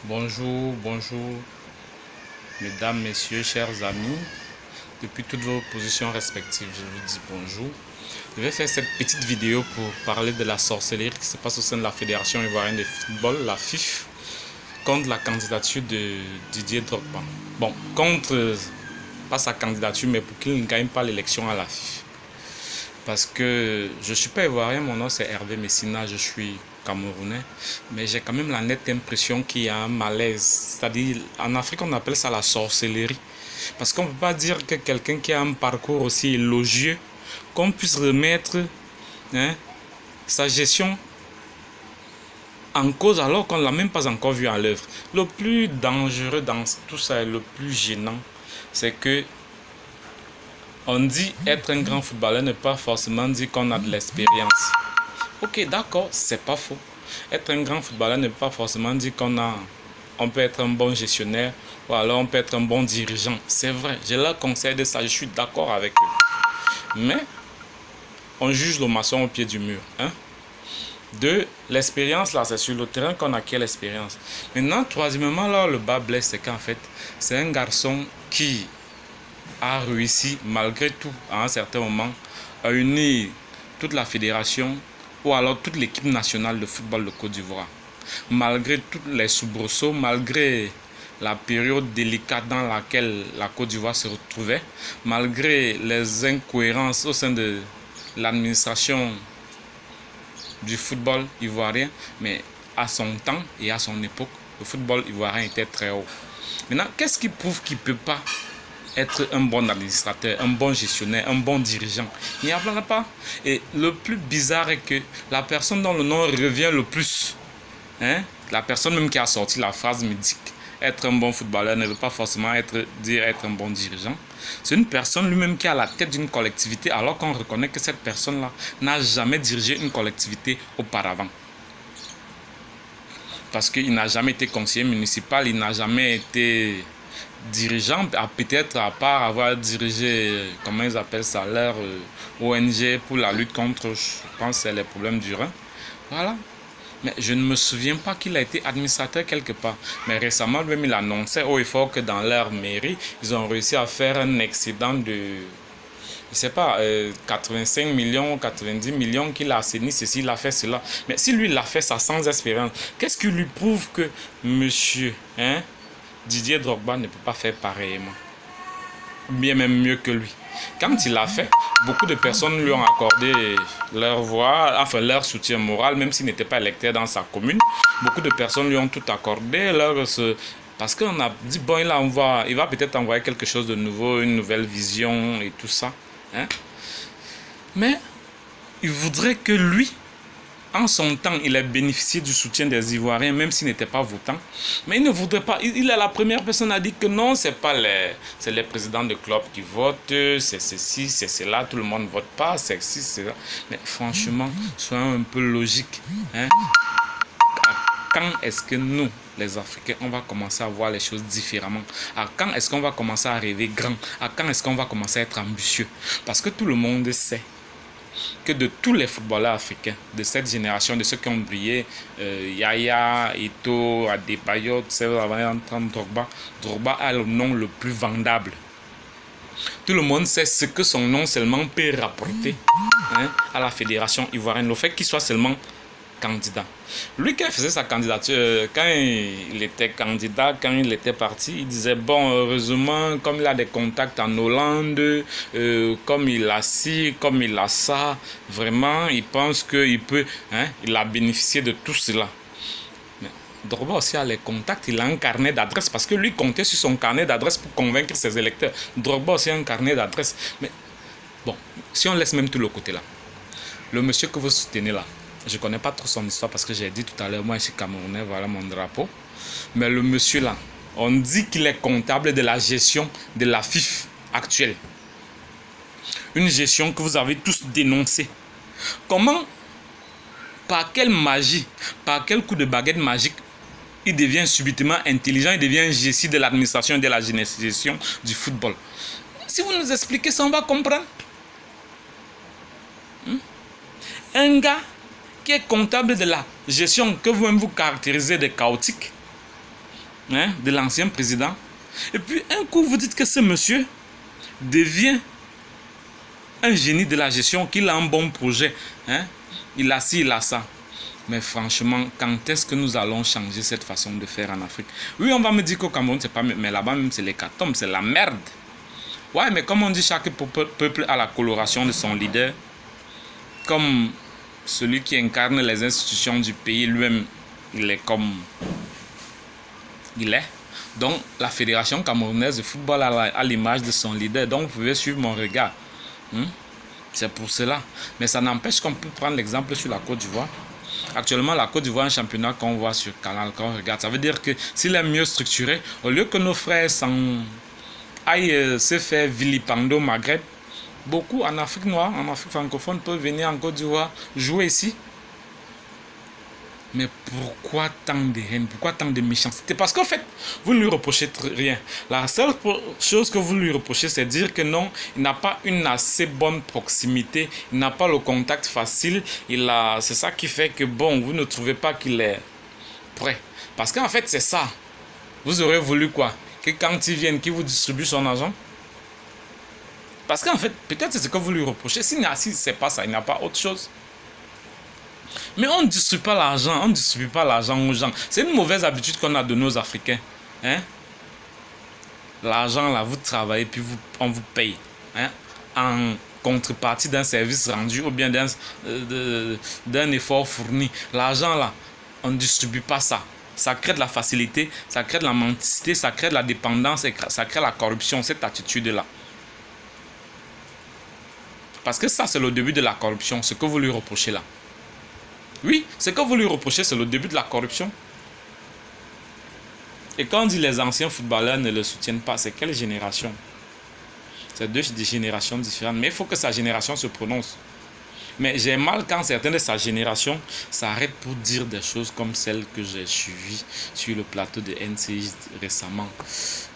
Bonjour, bonjour, mesdames, messieurs, chers amis. Depuis toutes vos positions respectives, je vous dis bonjour. Je vais faire cette petite vidéo pour parler de la sorcellerie qui se passe au sein de la Fédération ivoirienne de football, la FIF, contre la candidature de Didier Drogba. Bon, contre, pas sa candidature, mais pour qu'il ne gagne pas l'élection à la FIF. Parce que je ne suis pas ivoirien, mon nom c'est Hervé Messina, je suis camerounais, mais j'ai quand même la nette impression qu'il y a un malaise. C'est-à-dire, en Afrique, on appelle ça la sorcellerie. Parce qu'on ne peut pas dire que quelqu'un qui a un parcours aussi élogieux, qu'on puisse remettre sa gestion en cause alors qu'on ne l'a même pas encore vu à l'œuvre. Le plus dangereux dans tout ça et le plus gênant, c'est que on dit être un grand footballeur ne pas forcément dire qu'on a de l'expérience. Ok, d'accord, c'est pas faux. Être un grand footballeur ne pas forcément dire on peut être un bon gestionnaire ou alors on peut être un bon dirigeant. C'est vrai, je leur conseille de ça, je suis d'accord avec eux. Mais on juge le maçon au pied du mur. Deux, l'expérience là, c'est sur le terrain qu'on acquiert l'expérience. Maintenant, troisièmement, là, le bas blesse, c'est qu'en fait, c'est un garçon qui a réussi malgré tout à un certain moment à unir toute la fédération ou alors toute l'équipe nationale de football de Côte d'Ivoire. Malgré tous les soubresauts, malgré la période délicate dans laquelle la Côte d'Ivoire se retrouvait, malgré les incohérences au sein de l'administration du football ivoirien, mais à son temps et à son époque, le football ivoirien était très haut. Maintenant, qu'est-ce qui prouve qu'il ne peut pas être un bon administrateur, un bon gestionnaire, un bon dirigeant? Il n'y en a pas. Et le plus bizarre est que la personne dont le nom revient le plus, la personne même qui a sorti la phrase mythique, être un bon footballeur ne veut pas forcément dire être un bon dirigeant. C'est une personne lui-même qui est à la tête d'une collectivité alors qu'on reconnaît que cette personne-là n'a jamais dirigé une collectivité auparavant. Parce qu'il n'a jamais été conseiller municipal, il n'a jamais été dirigeant, peut-être à part avoir dirigé, comment ils appellent ça, leur ONG pour la lutte contre, je pense, les problèmes du rein. Voilà. Mais je ne me souviens pas qu'il a été administrateur quelque part. Mais récemment, même il annonçait haut et fort que dans leur mairie, ils ont réussi à faire un excédent de, je ne sais pas, 85 millions, 90 millions, qu'il a assaini ceci, il a fait cela. Mais si lui, il a fait ça sans expérience, qu'est-ce qui lui prouve que monsieur Didier Drogba ne peut pas faire pareillement? Bien même mieux que lui. Quand il l'a fait, beaucoup de personnes lui ont accordé leur voix, enfin leur soutien moral, même s'il n'était pas électeur dans sa commune. Beaucoup de personnes lui ont tout accordé. Parce qu'on a dit, bon, il va peut-être envoyer quelque chose de nouveau, une nouvelle vision et tout ça. Mais il voudrait que lui, en son temps, il a bénéficié du soutien des Ivoiriens, même s'il n'était pas votant. Mais il ne voudrait pas. Il est la première personne à dire que non, c'est les présidents de club qui votent, c'est ceci, c'est cela, tout le monde ne vote pas, c'est ceci, c'est ça. Mais franchement, soyons un peu logiques. Quand est-ce que nous, les Africains, on va commencer à voir les choses différemment? À quand est-ce qu'on va commencer à rêver grand? À quand est-ce qu'on va commencer à être ambitieux? Parce que tout le monde sait que de tous les footballeurs africains de cette génération, de ceux qui ont brillé, Yaya, Eto'o, Adebayor, Drogba a le nom le plus vendable. Tout le monde sait ce que son nom seulement peut rapporter à la fédération ivoirienne. Le fait qu'il soit seulement candidat. Lui, quand il faisait sa candidature, quand il était candidat, quand il était parti, il disait, bon, heureusement, comme il a des contacts en Hollande, comme il a ci, comme il a ça, vraiment, il pense qu'il peut, il a bénéficié de tout cela. Mais Drogba aussi a les contacts, il a un carnet d'adresses, parce que lui comptait sur son carnet d'adresses pour convaincre ses électeurs. Drogba aussi a un carnet d'adresses. Mais bon, si on laisse même tout le côté là, le monsieur que vous soutenez là, je ne connais pas trop son histoire parce que j'ai dit tout à l'heure, moi je suis camerounais, voilà mon drapeau. Mais le monsieur là, on dit qu'il est comptable de la gestion de la FIF actuelle. Une gestion que vous avez tous dénoncée. Comment, par quelle magie, par quel coup de baguette magique, il devient subitement intelligent, il devient gestion de l'administration et de la gestion du football? Si vous nous expliquez ça, on va comprendre. Un gars qui est comptable de la gestion que vous-même vous caractérisez de chaotique, hein, de l'ancien président. Et puis un coup, vous dites que ce monsieur devient un génie de la gestion, qu'il a un bon projet. Hein? Il a ci, il a ça. Mais franchement, quand est-ce que nous allons changer cette façon de faire en Afrique? Oui, on va me dire qu'au Cameroun, c'est pas... Mais là-bas même, c'est l'hécatombe, c'est la merde. Ouais, mais comme on dit, chaque peuple a la coloration de son leader. Comme celui qui incarne les institutions du pays, lui-même, il est comme il est. Donc, la Fédération camerounaise de football a l'image de son leader. Donc, vous pouvez suivre mon regard. C'est pour cela. Mais ça n'empêche qu'on peut prendre l'exemple sur la Côte d'Ivoire. Actuellement, la Côte d'Ivoire, un championnat qu'on voit sur Canal, qu'on regarde. Ça veut dire que s'il est mieux structuré, au lieu que nos frères aillent se faire vilipender au Maghreb, beaucoup en Afrique noire, en Afrique francophone, peuvent venir en Côte d'Ivoire jouer ici. Mais pourquoi tant de haine? Pourquoi tant de méchanceté? Parce qu'en fait, vous ne lui reprochez rien. La seule chose que vous lui reprochez, c'est dire que non, il n'a pas une assez bonne proximité, il n'a pas le contact facile. C'est ça qui fait que, bon, vous ne trouvez pas qu'il est prêt. Parce qu'en fait, c'est ça. Vous aurez voulu quoi? Que quand il vienne, qu'il vous distribue son argent? Parce qu'en fait, peut-être c'est ce que vous lui reprochez. Si c'est pas ça, il n'a pas autre chose. Mais on ne distribue pas l'argent, on ne distribue pas l'argent aux gens. C'est une mauvaise habitude qu'on a de nos Africains. Hein? L'argent, là, vous travaillez, puis on vous paye. Hein? En contrepartie d'un service rendu ou bien d'un effort fourni. L'argent, là, on ne distribue pas ça. Ça crée de la facilité, ça crée de la mendicité, ça crée de la dépendance, et ça crée la corruption, cette attitude-là. Parce que ça, c'est le début de la corruption, ce que vous lui reprochez là. Oui, ce que vous lui reprochez, c'est le début de la corruption. Et quand on dit les anciens footballeurs ne le soutiennent pas, c'est quelle génération? C'est deux générations différentes. Mais il faut que sa génération se prononce. Mais j'ai mal quand certains de sa génération s'arrêtent pour dire des choses comme celles que j'ai suivies sur le plateau de NCI récemment.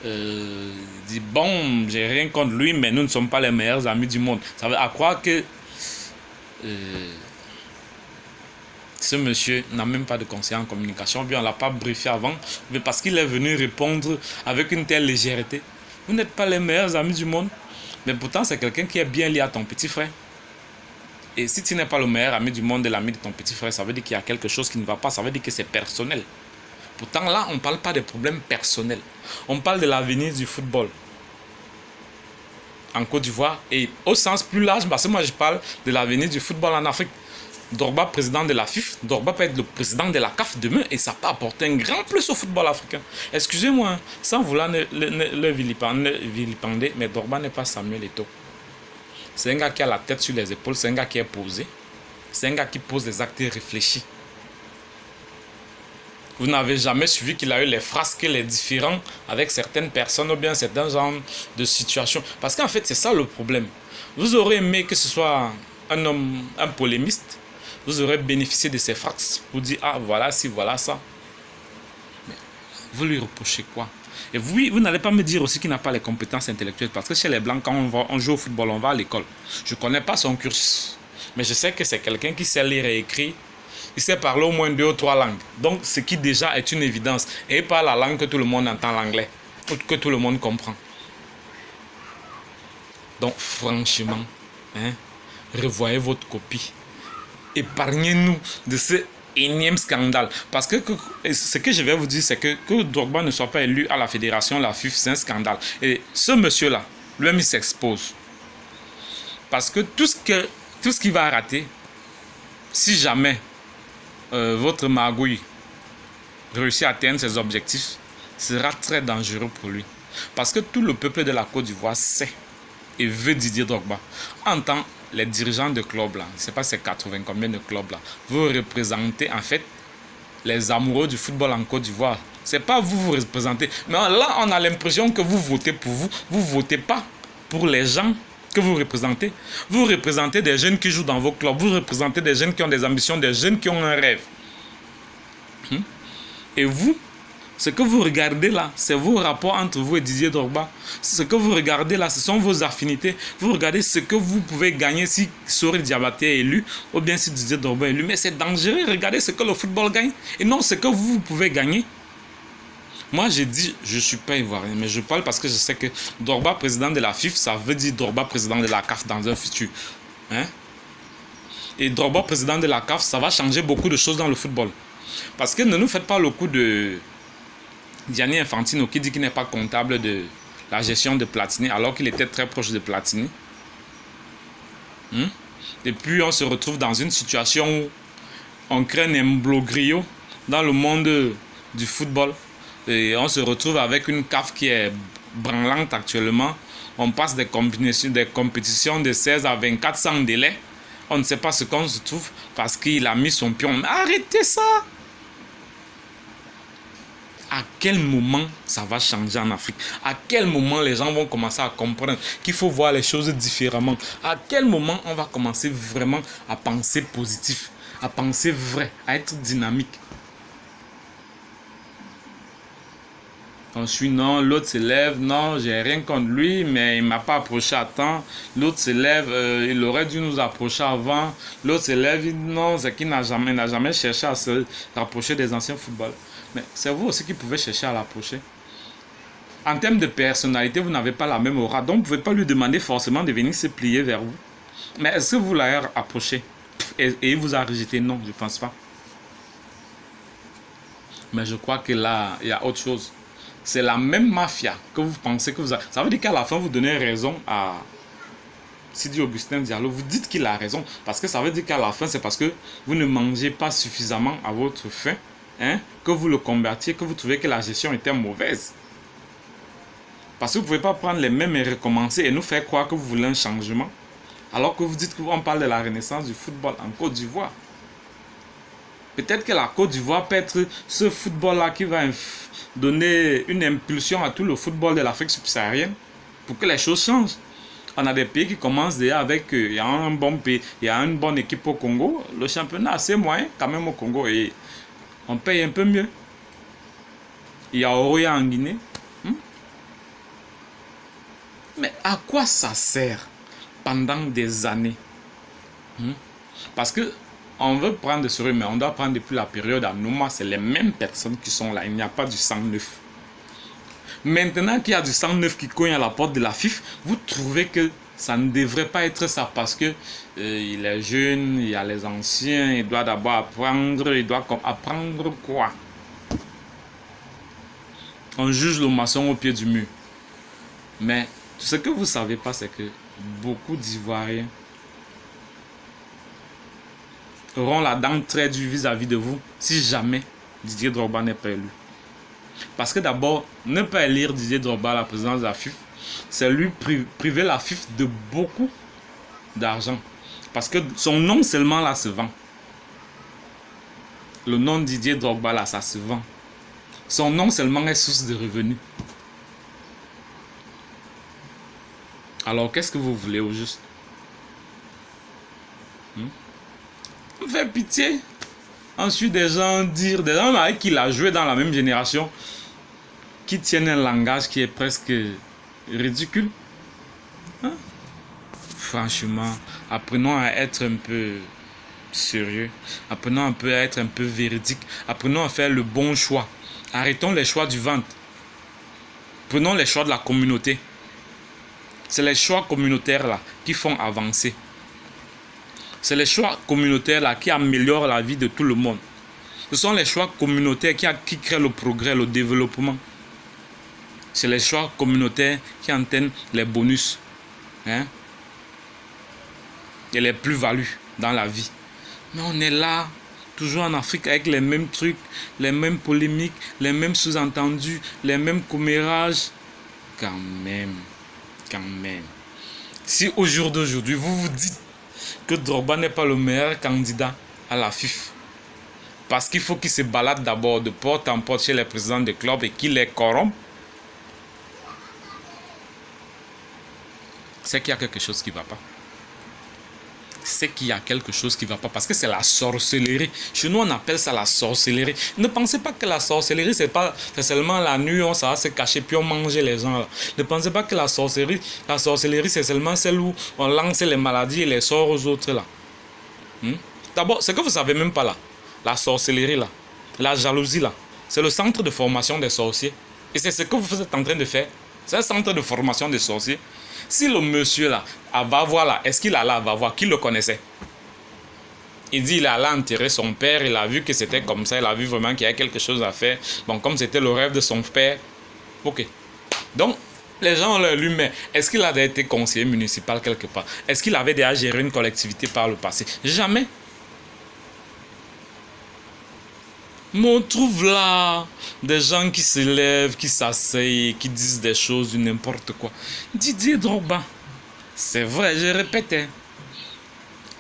Dit bon, j'ai rien contre lui, mais nous ne sommes pas les meilleurs amis du monde. Ça veut à croire que ce monsieur n'a même pas de conseiller en communication, bien on ne l'a pas briefé avant, mais parce qu'il est venu répondre avec une telle légèreté. Vous n'êtes pas les meilleurs amis du monde, mais pourtant c'est quelqu'un qui est bien lié à ton petit frère. Et si tu n'es pas le meilleur ami du monde et l'ami de ton petit frère, ça veut dire qu'il y a quelque chose qui ne va pas, ça veut dire que c'est personnel. Pourtant là, on ne parle pas des problèmes personnels. On parle de l'avenir du football en Côte d'Ivoire et au sens plus large, parce que moi je parle de l'avenir du football en Afrique. Drogba, président de la FIFA, Drogba peut être le président de la CAF demain et ça peut apporter un grand plus au football africain. Excusez-moi, sans vouloir le vilipender, mais Drogba n'est pas Samuel Eto'o. C'est un gars qui a la tête sur les épaules, c'est un gars qui est posé, c'est un gars qui pose des actes réfléchis. Vous n'avez jamais suivi qu'il a eu les frasques, les différends avec certaines personnes ou bien certains genres de situations. Parce qu'en fait, c'est ça le problème. Vous aurez aimé que ce soit un homme, un polémiste, vous aurez bénéficié de ses frasques pour dire, ah voilà, si, voilà ça. Mais vous lui reprochez quoi? Et vous n'allez pas me dire aussi qu'il n'a pas les compétences intellectuelles. Parce que chez les Blancs, quand on joue au football, on va à l'école. Je ne connais pas son cursus. Mais je sais que c'est quelqu'un qui sait lire et écrire. Il sait parler au moins 2 ou 3 langues. Donc, ce qui déjà est une évidence. Et pas la langue que tout le monde entend, l'anglais. Ou que tout le monde comprend. Donc, franchement, hein, revoyez votre copie. Épargnez-nous de ce énième scandale. Parce que ce que je vais vous dire, c'est que Drogba ne soit pas élu à la fédération, la FIFA, c'est un scandale. Et ce monsieur-là, lui-même, il s'expose. Parce que tout ce qu'il va rater, si jamais votre magouille réussit à atteindre ses objectifs, sera très dangereux pour lui. Parce que tout le peuple de la Côte d'Ivoire sait et veut Didier Drogba. En tant les dirigeants de clubs là, je ne sais pas c'est 80 combien de clubs là, vous représentez en fait les amoureux du football en Côte d'Ivoire. C'est pas vous représentez. Mais là, on a l'impression que vous votez pour vous. Vous ne votez pas pour les gens que vous représentez. Vous représentez des jeunes qui jouent dans vos clubs. Vous représentez des jeunes qui ont des ambitions, des jeunes qui ont un rêve. Et vous, ce que vous regardez là, c'est vos rapports entre vous et Didier Drogba. Ce que vous regardez là, ce sont vos affinités. Vous regardez ce que vous pouvez gagner si Sori Diabaté est élu ou bien si Didier Drogba est élu. Mais c'est dangereux. Regardez ce que le football gagne et non ce que vous pouvez gagner. Moi, j'ai dit, je ne suis pas ivoirien, mais je parle parce que je sais que Drogba, président de la FIFA, ça veut dire Drogba, président de la CAF dans un futur. Hein? Et Drogba, président de la CAF, ça va changer beaucoup de choses dans le football. Parce que ne nous faites pas le coup de Gianni Infantino qui dit qu'il n'est pas comptable de la gestion de Platini alors qu'il était très proche de Platini. Et puis on se retrouve dans une situation où on crée un imbroglio dans le monde du football. Et on se retrouve avec une CAF qui est branlante actuellement. On passe des compétitions de 16 à 24 sans délai. On ne sait pas ce qu'on se trouve parce qu'il a mis son pion. Mais arrêtez ça! À quel moment ça va changer en Afrique? À quel moment les gens vont commencer à comprendre qu'il faut voir les choses différemment? À quel moment on va commencer vraiment à penser positif, à penser vrai, à être dynamique? Ensuite, non, l'autre se lève, non, j'ai rien contre lui, mais il ne m'a pas approché à temps. L'autre se lève, il aurait dû nous approcher avant. L'autre se lève, il dit non, c'est qu'il n'a jamais cherché à se rapprocher des anciens footballeurs. Mais c'est vous aussi qui pouvez chercher à l'approcher. En termes de personnalité, vous n'avez pas la même aura, donc vous ne pouvez pas lui demander forcément de venir se plier vers vous. Mais est-ce que vous l'avez approché et il vous a rejeté? Non, je ne pense pas. Mais je crois que là, il y a autre chose. C'est la même mafia que vous pensez que vous avez. Ça veut dire qu'à la fin, vous donnez raison à Sidi Augustin Diallo. Vous dites qu'il a raison. Parce que ça veut dire qu'à la fin, c'est parce que vous ne mangez pas suffisamment à votre faim, hein, que vous le combattiez, que vous trouvez que la gestion était mauvaise. Parce que vous ne pouvez pas prendre les mêmes et recommencer et nous faire croire que vous voulez un changement. Alors que vous dites qu'on parle de la renaissance du football en Côte d'Ivoire. Peut-être que la Côte d'Ivoire peut être ce football-là qui va donner une impulsion à tout le football de l'Afrique subsaharienne pour que les choses changent. On a des pays qui commencent déjà avec, il y a un bon pays, il y a une bonne équipe au Congo. Le championnat assez moyen quand même au Congo et on paye un peu mieux. Il y a Oroya en Guinée. Mais à quoi ça sert pendant des années? Parce que on veut prendre de sérieux, mais on doit prendre depuis la période Anouma, c'est les mêmes personnes qui sont là. Il n'y a pas du sang neuf. Maintenant qu'il y a du sang neuf qui cogne à la porte de la FIFA, vous trouvez que ça ne devrait pas être ça parce que il est jeune, il y a les anciens, il doit d'abord apprendre, il doit apprendre quoi? On juge le maçon au pied du mur. Mais ce que vous ne savez pas, c'est que beaucoup d'Ivoiriens auront la dent très dure vis-à-vis de vous si jamais Didier Drogba n'est pas élu. Parce que d'abord, ne pas élire Didier Drogba à la présidence de la FIFA, c'est lui priver la FIFA de beaucoup d'argent. Parce que son nom seulement là se vend. Le nom de Didier Drogba là, ça se vend. Son nom seulement est source de revenus. Alors qu'est-ce que vous voulez au juste? Faire pitié. Ensuite, des gens avec qui il a joué dans la même génération, qui tiennent un langage qui est presque ridicule. Franchement, apprenons à être un peu sérieux. Apprenons un peu à être un peu véridique. Apprenons à faire le bon choix. Arrêtons les choix du ventre. Prenons les choix de la communauté. C'est les choix communautaires là qui font avancer. C'est les choix communautaires là qui améliorent la vie de tout le monde. Ce sont les choix communautaires qui créent le progrès, le développement. C'est les choix communautaires qui entraînent les bonus, hein, et les plus-values dans la vie. Mais on est là, toujours en Afrique, avec les mêmes trucs, les mêmes polémiques, les mêmes sous-entendus, les mêmes commérages. Quand même. Si au jour d'aujourd'hui, vous vous dites que Drogba n'est pas le meilleur candidat à la FIFA, parce qu'il faut qu'il se balade d'abord de porte en porte chez les présidents de clubs et qu'il les corrompt, c'est qu'il y a quelque chose qui ne va pas. C'est qu'il y a quelque chose qui ne va pas parce que c'est la sorcellerie. Chez nous, on appelle ça la sorcellerie. Ne pensez pas que la sorcellerie, c'est seulement la nuit, on va se cacher puis on mange les gens. Là. Ne pensez pas que la sorcellerie, c'est seulement celle où on lance les maladies et les sort aux autres. Là. D'abord, c'est que vous ne savez même pas là. La sorcellerie, là, la jalousie, là. C'est le centre de formation des sorciers. Et c'est ce que vous êtes en train de faire. C'est un centre de formation des sorciers. Si le monsieur là, va voir là, est-ce qu'il a là, va voir, qui le connaissait? Il dit il est allé enterrer son père, il a vu que c'était comme ça, il a vu vraiment qu'il y a quelque chose à faire. Bon, comme c'était le rêve de son père, ok. Donc, les gens ont lu, mais est-ce qu'il avait été conseiller municipal quelque part? Est-ce qu'il avait déjà géré une collectivité par le passé? Jamais. Mais on trouve là des gens qui se lèvent, qui s'asseyent, qui disent des choses du n'importe quoi. Didier Drogba, c'est vrai, je répète, hein.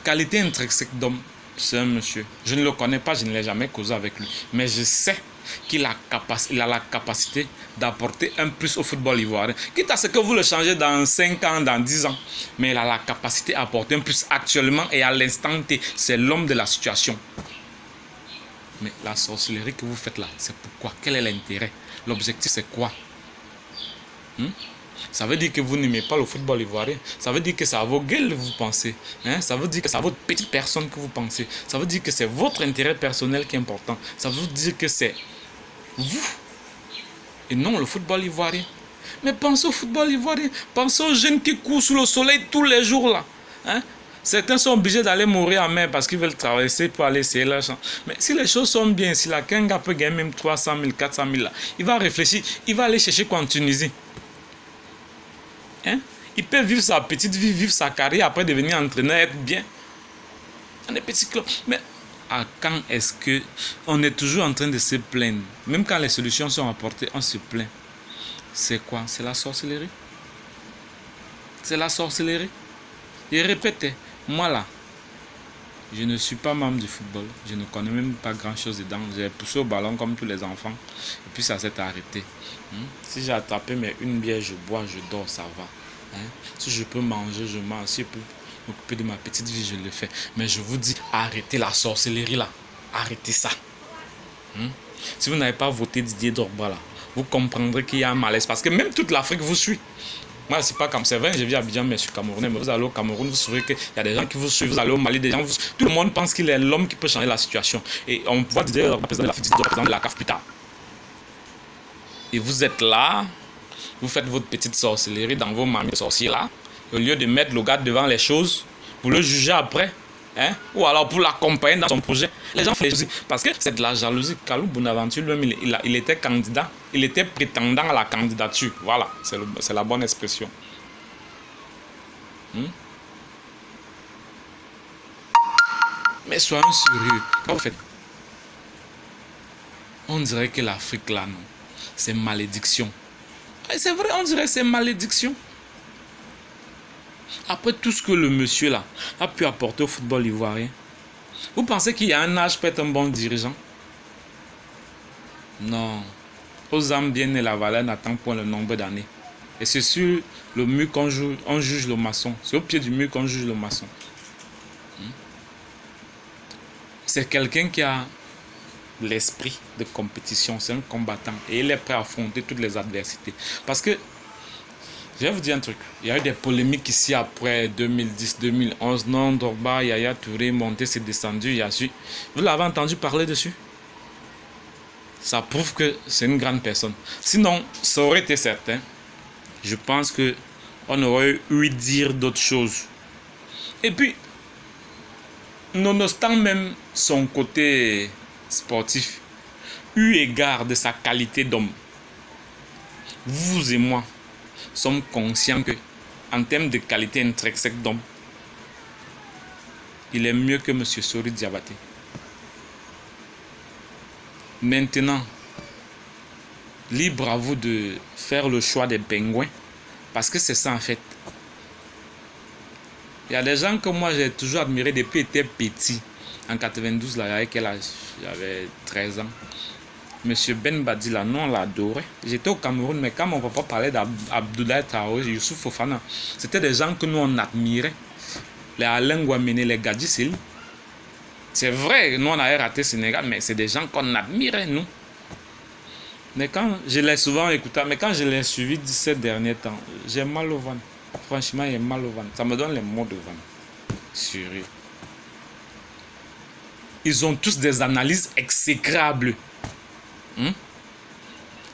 Qualité intrinsèque d'homme, c'est un monsieur. Je ne le connais pas, je ne l'ai jamais causé avec lui. Mais je sais qu'il a, la capacité d'apporter un plus au football ivoirien. Quitte à ce que vous le changez dans 5 ans, dans 10 ans. Mais il a la capacité d'apporter un plus actuellement et à l'instant T. C'est l'homme de la situation. Mais la sorcellerie que vous faites là, c'est pourquoi? Quel est l'intérêt? L'objectif, c'est quoi? Ça veut dire que vous n'aimez pas le football ivoirien. Ça veut dire que c'est à vos gueules que vous pensez. Ça veut dire que c'est à votre petite personne que vous pensez. Ça veut dire que c'est votre intérêt personnel qui est important. Ça veut dire que c'est vous et non le football ivoirien. Mais pensez au football ivoirien. Pensez aux jeunes qui courent sous le soleil tous les jours là. Certains sont obligés d'aller mourir en mer parce qu'ils veulent traverser pour aller essayer leur champ. Mais si les choses sont bien, si la Kenga peut gagner même 300 000, 400 000 là, il va réfléchir, il va aller chercher quoi en Tunisie. Il peut vivre sa petite vie, vivre sa carrière, après devenir entraîneur, être bien. On est petits clubs. Mais à quand est-ce que on est toujours en train de se plaindre? Même quand les solutions sont apportées, on se plaint. C'est quoi? C'est la sorcellerie. C'est la sorcellerie. Et répétez, moi là, je ne suis pas membre du football. Je ne connais même pas grand-chose dedans. J'ai poussé au ballon comme tous les enfants. Et puis ça s'est arrêté. Si j'ai attrapé une bière, je bois, je dors, ça va. Si je peux manger, je mange. Si je peux m'occuper de ma petite vie, je le fais. Mais je vous dis, arrêtez la sorcellerie là. Arrêtez ça. Si vous n'avez pas voté Didier Drogba là, vous comprendrez qu'il y a un malaise. Parce que même toute l'Afrique vous suit. Moi, c'est pas comme c'est vrai, je vis à Abidjan, mais je suis camerounais. Mais vous allez au Cameroun, vous saurez qu'il y a des gens qui vous suivent. Vous allez au Mali, des gens tout le monde pense qu'il est l'homme qui peut changer la situation. Et on voit Didier Drogba, président de la CAF plus tard. Et vous êtes là, vous faites votre petite sorcellerie dans vos mamies sorciers là. Au lieu de mettre le gars devant les choses, vous le jugez après. Ou alors pour l'accompagner dans son projet. Les gens font les choses parce que c'est de la jalousie. Kalou Bonaventure lui-même, il était candidat. Il était prétendant à la candidature. Voilà, c'est la bonne expression. Mais soyons sérieux. Quand vous faites, on dirait que l'Afrique là, non, c'est malédiction. C'est vrai, on dirait que c'est malédiction. Après tout ce que le monsieur là a pu apporter au football ivoirien, vous pensez qu'il y a un âge pour être un bon dirigeant? Non. Aux âmes bien nées, la valeur n'attend point le nombre d'années. Et c'est sur le mur qu'on juge le maçon. C'est au pied du mur qu'on juge le maçon. C'est quelqu'un qui a l'esprit de compétition. C'est un combattant. Et il est prêt à affronter toutes les adversités. Parce que je vais vous dire un truc. Il y a eu des polémiques ici après 2010-2011. Non, Drogba, Yaya Touré, monté, c'est descendu. Yasu. Vous l'avez entendu parler dessus? Ça prouve que c'est une grande personne. Sinon, ça aurait été certain. Je pense qu'on aurait eu dire d'autres choses. Et puis, nonobstant même son côté sportif, eu égard de sa qualité d'homme, vous et moi sommes conscients que, en termes de qualité intrinsèque d'homme, il est mieux que M. Sori Diabaté. Maintenant, libre à vous de faire le choix des pingouins, parce que c'est ça en fait. Il y a des gens que moi j'ai toujours admiré depuis que j'étais petit. En 92, là, avec quel âge? J'avais 13 ans. Monsieur Ben Badi, là, nous on l'adorait. J'étais au Cameroun, mais quand mon papa parlait d'Abdoulaye Traoré, Youssouf Fofana, c'était des gens que nous on admirait. Les Alain Guamene, les Gadji Seli. C'est vrai, nous on avait raté Sénégal, mais c'est des gens qu'on admirait, nous. Mais quand je l'ai souvent écouté, mais quand je l'ai suivi ces derniers temps, j'ai mal au ventre. Franchement, j'ai mal au ventre. Ça me donne les mots de ventre. Sérieux. Ils ont tous des analyses exécrables. Hmm?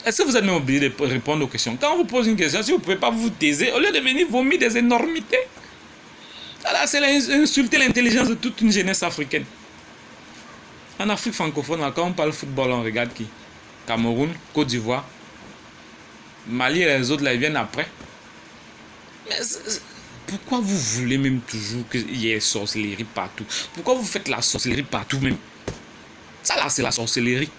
Est-ce que vous êtes même obligé de répondre aux questions? Quand on vous pose une question, si vous ne pouvez pas vous taire, au lieu de venir vomir des énormités, c'est insulter l'intelligence de toute une jeunesse africaine. En Afrique francophone, quand on parle football, on regarde qui? Cameroun, Côte d'Ivoire, Mali et les autres, là, ils viennent après. Mais pourquoi vous voulez même toujours qu'il y ait sorcellerie partout? Pourquoi vous faites la sorcellerie partout même? Ça là, c'est la sorcellerie.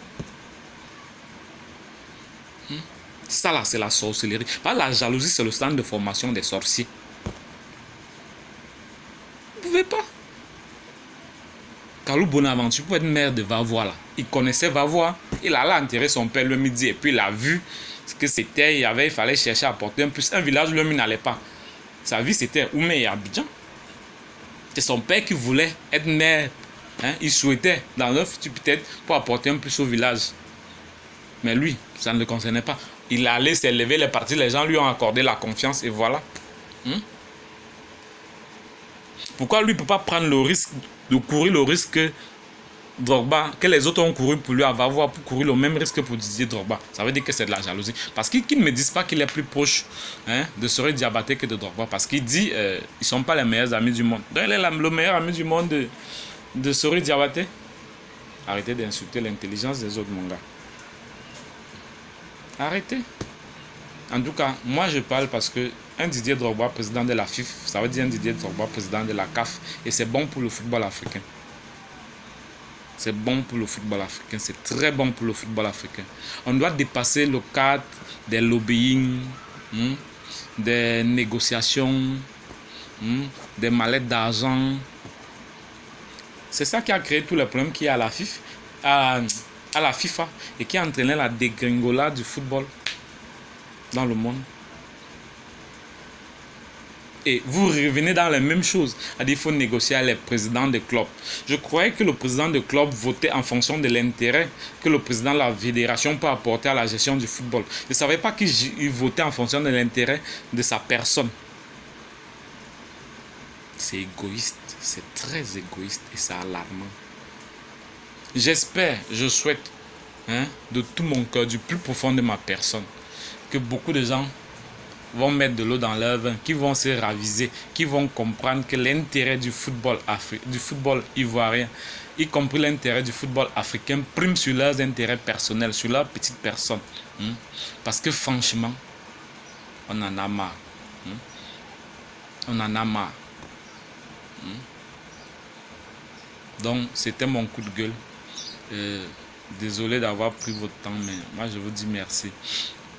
Ça là, c'est la sorcellerie. Pas la jalousie, c'est le centre de formation des sorciers. Vous ne pouvez pas. Kalou Bonaventure, pour être maire de Vavois, là, il connaissait Vavois. Il allait enterrer son père le midi. Et puis il a vu ce que c'était. Il fallait chercher à apporter un plus. Un village, lui, il n'allait pas. Sa vie, c'était Oumé et Abidjan. C'est son père qui voulait être maire. Hein? Il souhaitait, dans leur futur peut-être, pour apporter un plus au village. Mais lui, ça ne le concernait pas. Il allait s'élever les partis, les gens lui ont accordé la confiance et voilà. Pourquoi lui ne peut pas prendre le risque de courir le risque que Drogba, que les autres ont couru pour lui, va avoir pour courir le même risque pour Didier Drogba? Ça veut dire que c'est de la jalousie. Parce qu'ils ne me disent pas qu'il est plus proche de Sori Diabaté que de Drogba. Parce qu'il dit ils ne sont pas les meilleurs amis du monde. Donc il est le meilleur ami du monde de Sori Diabaté. Arrêtez d'insulter l'intelligence des autres, mon gars. Arrêtez. En tout cas, moi je parle parce que un Didier Drogba, président de la FIFA, ça veut dire un Didier Drogba, président de la CAF. Et c'est bon pour le football africain. C'est bon pour le football africain. C'est très bon pour le football africain. On doit dépasser le cadre des lobbying, des négociations, des mallettes d'argent. C'est ça qui a créé tous les problèmes qu'il y a à la FIFA, à la FIFA et qui a entraîné la dégringolade du football dans le monde. Et vous revenez dans les mêmes choses. Il faut négocier avec les présidents des clubs. Je croyais que le président des clubs votait en fonction de l'intérêt que le président de la fédération peut apporter à la gestion du football. Je ne savais pas qu'il votait en fonction de l'intérêt de sa personne. C'est égoïste. C'est très égoïste et c'est alarmant. J'espère, je souhaite, de tout mon cœur, du plus profond de ma personne, que beaucoup de gens vont mettre de l'eau dans leur vin, qui vont se raviser, qui vont comprendre que l'intérêt du football ivoirien, y compris l'intérêt du football africain, prime sur leurs intérêts personnels, sur leur petite personne. Parce que franchement, on en a marre. On en a marre. Donc, c'était mon coup de gueule. Désolé d'avoir pris votre temps, mais moi, je vous dis merci.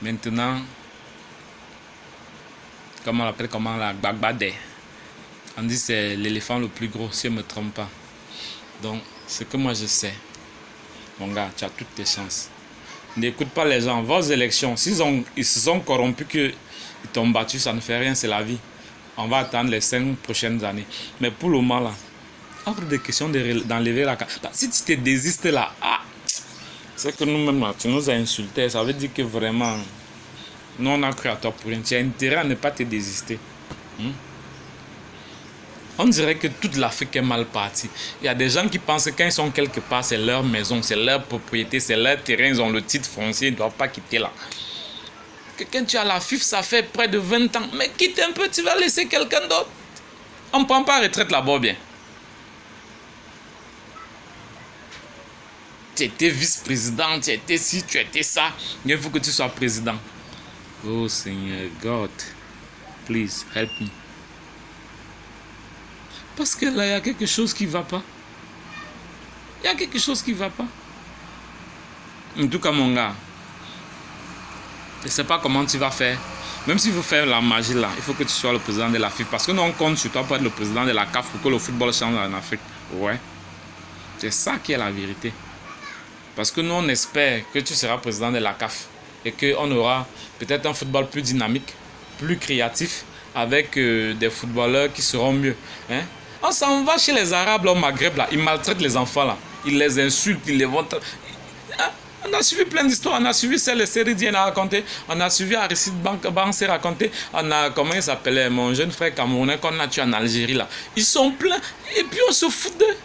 Maintenant, comment on l'appelle, comment la Gbagbadé. On dit c'est l'éléphant le plus gros, si je ne me trompe pas. Donc, ce que moi je sais, mon gars, tu as toutes tes chances. N'écoute pas les gens. Vos élections, ils se sont corrompus, qu'ils t'ont battu, ça ne fait rien, c'est la vie. On va attendre les 5 prochaines années. Mais pour le moment, là, hors de question d'enlever la carte. Si tu te désistes là, c'est que nous-mêmes, là, tu nous as insultés. Ça veut dire que vraiment, nous, on a cru à toi pour rien. Tu as intérêt à ne pas te désister. On dirait que toute l'Afrique est mal partie. Il y a des gens qui pensent que quand ils sont quelque part, c'est leur maison, c'est leur propriété, c'est leur terrain, ils ont le titre foncier, ils ne doivent pas quitter là. Que quand tu as la FIFA, ça fait près de 20 ans. Mais quitte un peu, tu vas laisser quelqu'un d'autre. On ne prend pas retraite là-bas bien. Tu étais vice-président, tu étais ci, tu étais ça. Il faut que tu sois président. Oh Seigneur, God, please help me. Parce que là, il y a quelque chose qui ne va pas. Il y a quelque chose qui ne va pas. En tout cas, mon gars, je ne sais pas comment tu vas faire. Même si vous faites la magie là, il faut que tu sois le président de la FIFA. Parce que nous, on compte sur toi pour être le président de la CAF pour que le football change en Afrique. Ouais. C'est ça qui est la vérité. Parce que nous, on espère que tu seras président de la CAF. Et qu'on aura peut-être un football plus dynamique, plus créatif, avec des footballeurs qui seront mieux. On s'en va chez les Arabes là, au Maghreb, là. Ils maltraitent les enfants, là. Ils les insultent, ils les vont... On a suivi plein d'histoires. On a suivi celle de Séridien a raconté. On a suivi Aristide Bansé raconté. On a, comment il s'appelait, mon jeune frère camerounais qu'on a tué en Algérie, là. Ils sont pleins. Et puis on se fout d'eux.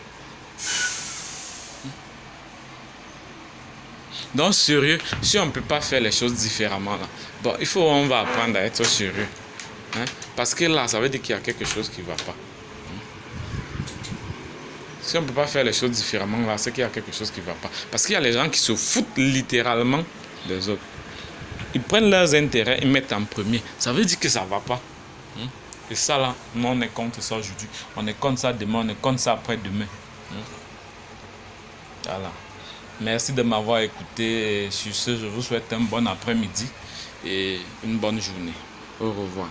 Donc sérieux, si on ne peut pas faire les choses différemment là, bon, on va apprendre à être sérieux. Hein? Parce que là, ça veut dire qu'il y a quelque chose qui ne va pas. Si on ne peut pas faire les choses différemment là, c'est qu'il y a quelque chose qui ne va pas. Parce qu'il y a les gens qui se foutent littéralement des autres. Ils prennent leurs intérêts, ils mettent en premier. Ça veut dire que ça ne va pas. Et ça là, nous on est contre ça aujourd'hui. On est contre ça demain, on est contre ça après-demain. Voilà. Merci de m'avoir écouté. Et sur ce, je vous souhaite un bon après-midi et une bonne journée. Au revoir.